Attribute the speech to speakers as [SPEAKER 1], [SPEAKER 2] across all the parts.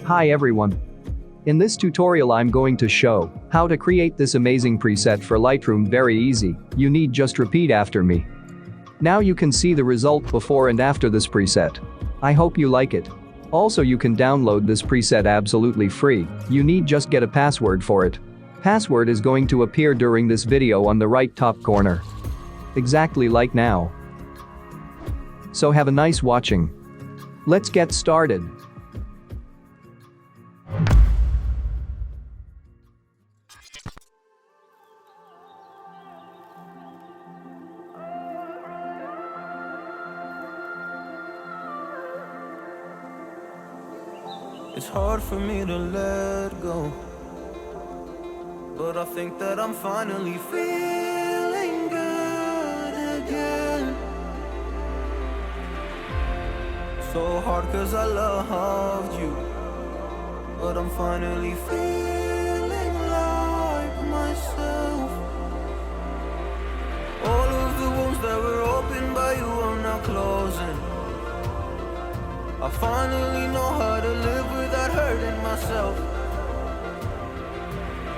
[SPEAKER 1] Hi everyone. In this tutorial I'm going to show how to create this amazing preset for Lightroom. Very easy, you need just repeat after me. Now you can see the result before and after this preset. I hope you like it. Also you can download this preset absolutely free, you need just get a password for it. Password is going to appear during this video on the right top corner. Exactly like now. So have a nice watching. Let's get started.
[SPEAKER 2] It's hard for me to let go, but I think that I'm finally feeling good again. So hard cause I loved you, but I'm finally feeling like myself. All of the wounds that were opened by you are now closing. I finally know how to live without hurting myself.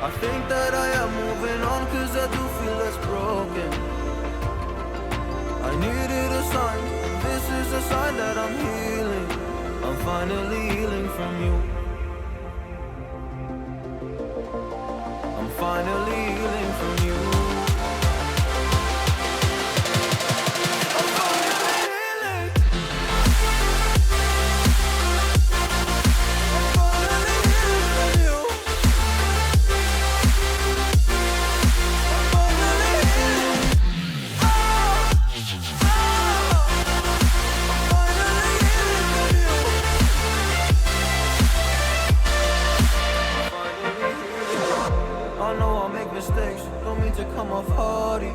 [SPEAKER 2] I think that I am moving on cause I do feel less broken. I needed a sign, this is a sign that I'm healing. I'm finally healing from you. I'm finally healing from you. Mistakes, don't mean to come off hardy.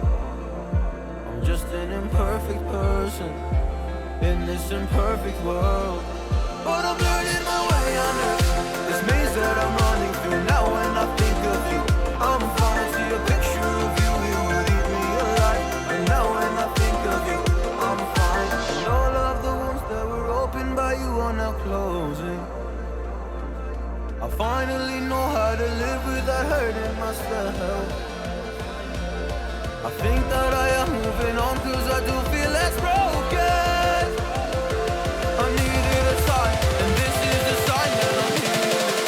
[SPEAKER 2] I'm just an imperfect person in this imperfect world, but I'm learning my way under this maze that I'm running through. Now when I think of you, I'm falling to a picture of you. You would eat me alive. And now when I think of you, I'm fine. And all of the wounds that were opened by you are now closing. I finally know how to live without hurting myself. I think that I am moving on cause I do feel less broken. I needed a sign, and this is the sign that I'm healing.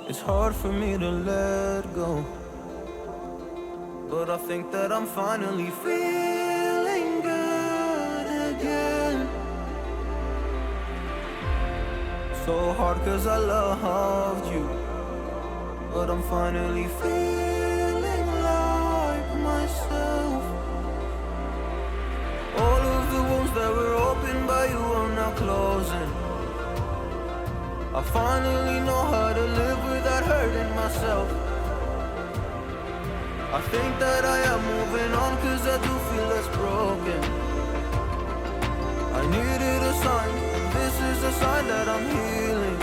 [SPEAKER 2] It's hard for me to let go, but I think that I'm finally feeling good again. So hard cause I loved you, but I'm finally feeling like myself. All of the wounds that were opened by you are now closing. I finally know how to live without hurting myself. I think that I am moving on cause I do feel less broken. I needed a sign, this is a sign that I'm healing.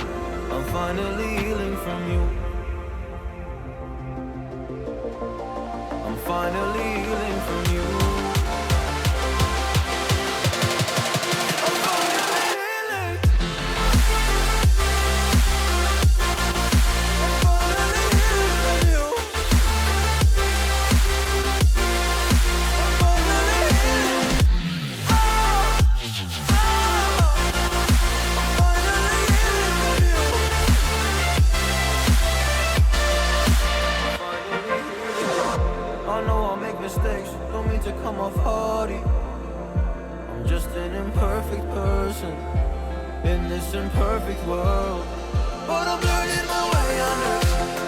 [SPEAKER 2] I'm finally healing from you. I'm finally healing from you. this imperfect world. But I'm learning my way under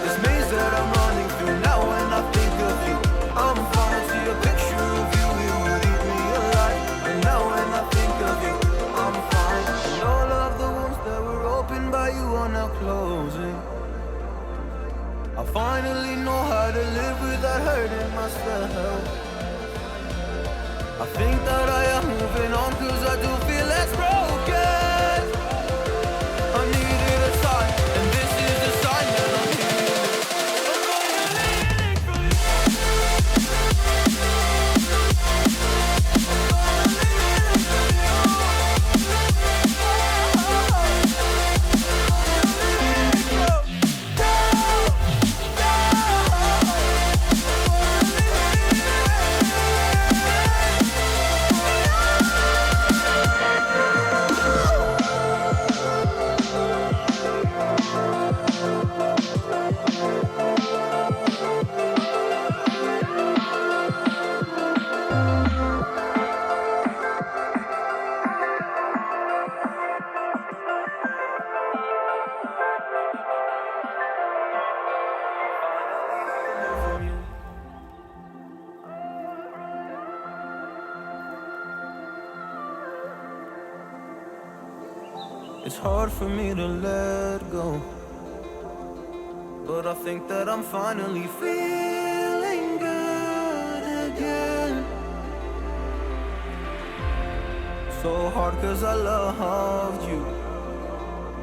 [SPEAKER 2] this maze that I'm running through. Now when I think of you, I'm fine. I see a picture of you, it would eat me alive. And now when I think of you, I'm fine. And all of the wounds that were opened by you are now closing. I finally know how to live without hurting myself. I think that I am moving on, cause I do feel less broken. I needed a sign, and this is the sign that I'm healing. It's hard for me to let go, but I think that I'm finally feeling good again. So hard cause I loved you,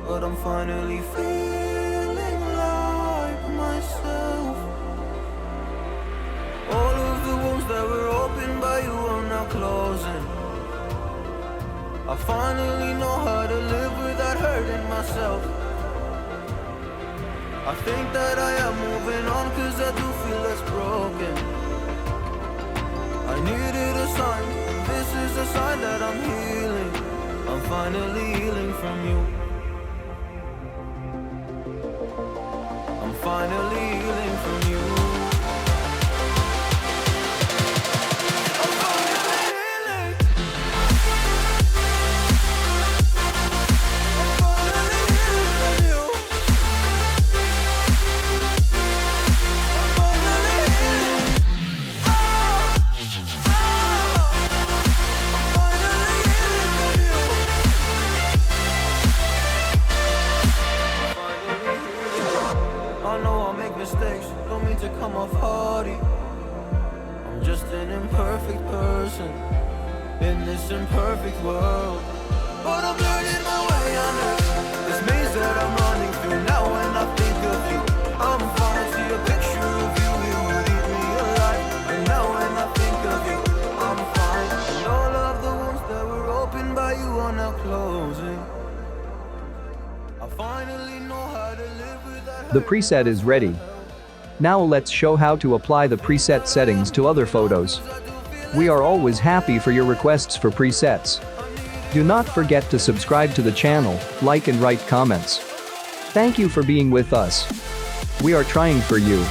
[SPEAKER 2] but I'm finally feeling like myself. All of the wounds that were opened by you are now closing. I finally know how to live without hurting myself. I think that I am moving on, cause I do feel less broken. I needed a sign, this is a sign that I'm healing. I'm finally healing from you. I'm finally healing from you. Mistakes, don't mean to come off hardy. I'm just an imperfect person in this imperfect world. But I'm learning my way under this maze that I'm running through. Now when I think of you, I'm fine. I see a picture of you, it would eat me alive. And now when I think of you, I'm fine. And all of the wounds that were opened by you are now closing. I finally know how to live without.
[SPEAKER 1] The preset is ready. Now let's show how to apply the preset settings to other photos. We are always happy for your requests for presets. Do not forget to subscribe to the channel, like and write comments. Thank you for being with us. We are trying for you.